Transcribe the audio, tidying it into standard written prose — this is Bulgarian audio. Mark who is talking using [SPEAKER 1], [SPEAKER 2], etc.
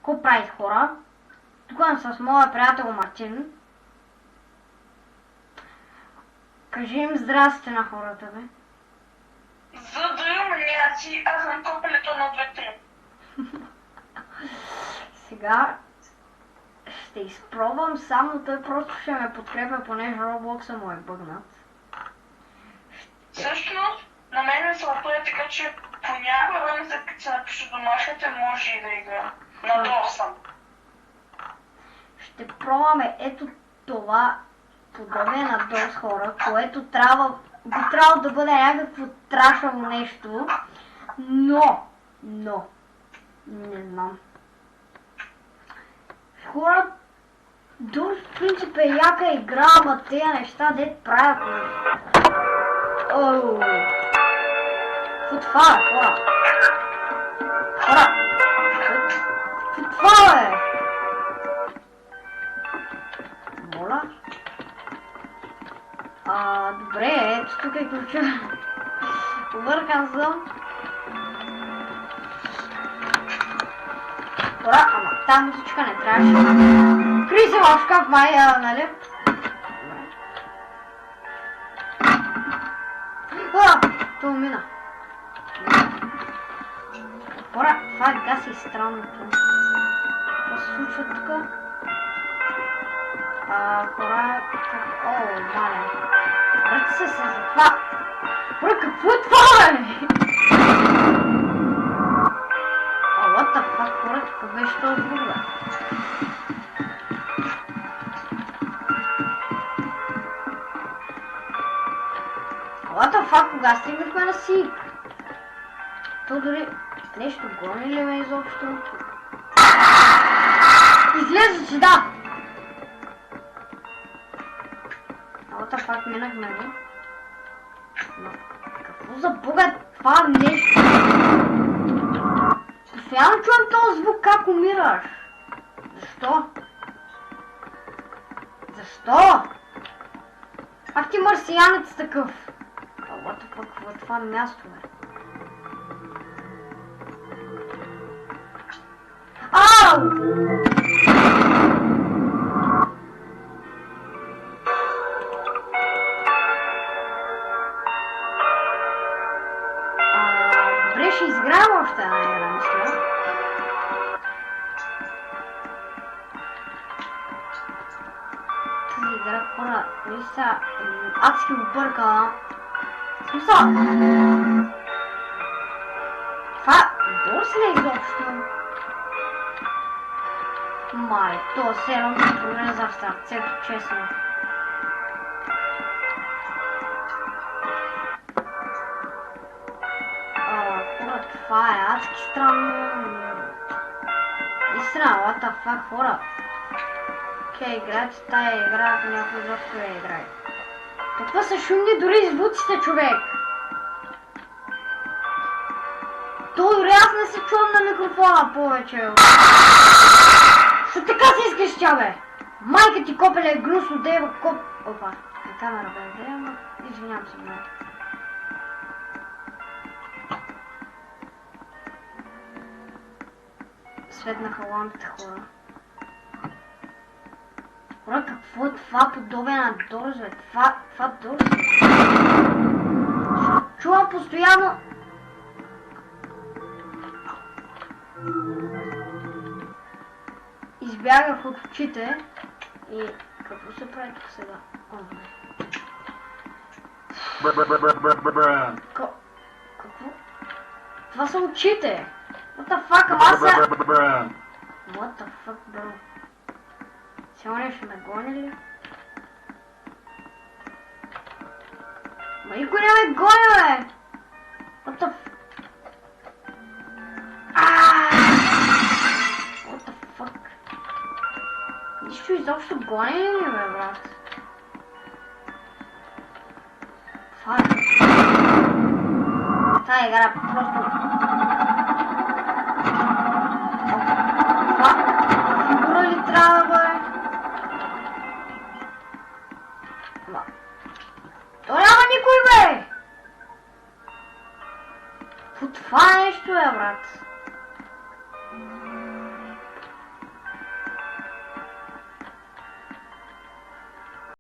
[SPEAKER 1] Какво правите, хора? Тук съм с моя приятел Мартин. Кажи им здрасти на хората, бе.
[SPEAKER 2] За да маняци, аз съм копелето на 2-3.
[SPEAKER 1] Сега ще изпробвам, само той просто ще ме подкрепя, понеже Roblox му е бъгнат.
[SPEAKER 2] Всъщност, на мен ми се отплея така, че понякога ми се напише домашните, може и да игра. Надолу съм.
[SPEAKER 1] Ще пробваме ето това подобие на DOS хора, което би трябвало да бъде някакво трашаво нещо, но, не знам. Хора, DOS в принцип е яка игра, ама тези неща дет правят. Оу. Какво това е, хора? Хора! Какво това е? Моля? Добре, ето тук е ключа. Повъркан съм. Хора, ама тази музичка не трябваше. Крий се в шкаф, май, нали? То мина. Хора, това е гаси странното. Какво се случва тук? Хора, о, мале. Връти се за това. Хора, какво е това, бе? What the fuck, хора, какво беше този звук, бе? What the fuck, кога стигнахме на Сик? То дори нещо гони ли ме изобщо? Излезе, че да! What the fuck, минахме го? Но, какво за бога е това нещо? Постоянно чувам този звук, как умираш. Защо? Защо? Ах ти марсиянец такъв. What the fuck, какво е това място, бе? Ау! Добре, ще изиграем още една игра, мисля. Тази игра, хора, мисля, адски обърка. Смисъл? Това DOS ли е изобщо? Мале, то се едно ми пролеза в сърцето, честно. Хора, това е адски странно. Истина, what the fuck, хора. Окей, играйте тая игра, ако някой изобщо я играе. Каква са шумни дори звуците, човек? То дори аз не се чувам на микрофона повече. Що така си искаш тя, бе? Майка ти копеле е гнусно, дева коп... Опа, на камера бе, ама извинявам се много. Светнаха лампите, хора. Хора, какво е това подобие на DOS, бе? Това DOS, бе? Чувам постоянно... Избягах от очите и... Какво се прави тук сега? Какво? Това са очите! What the fuck, ама аз са... What the fuck, bro? Сега ще ме гони ли? Ма никой не ме гони, бе! What the What the fuck? Нищо изобщо гони ли, бе, брат? Това е... Тая игра просто...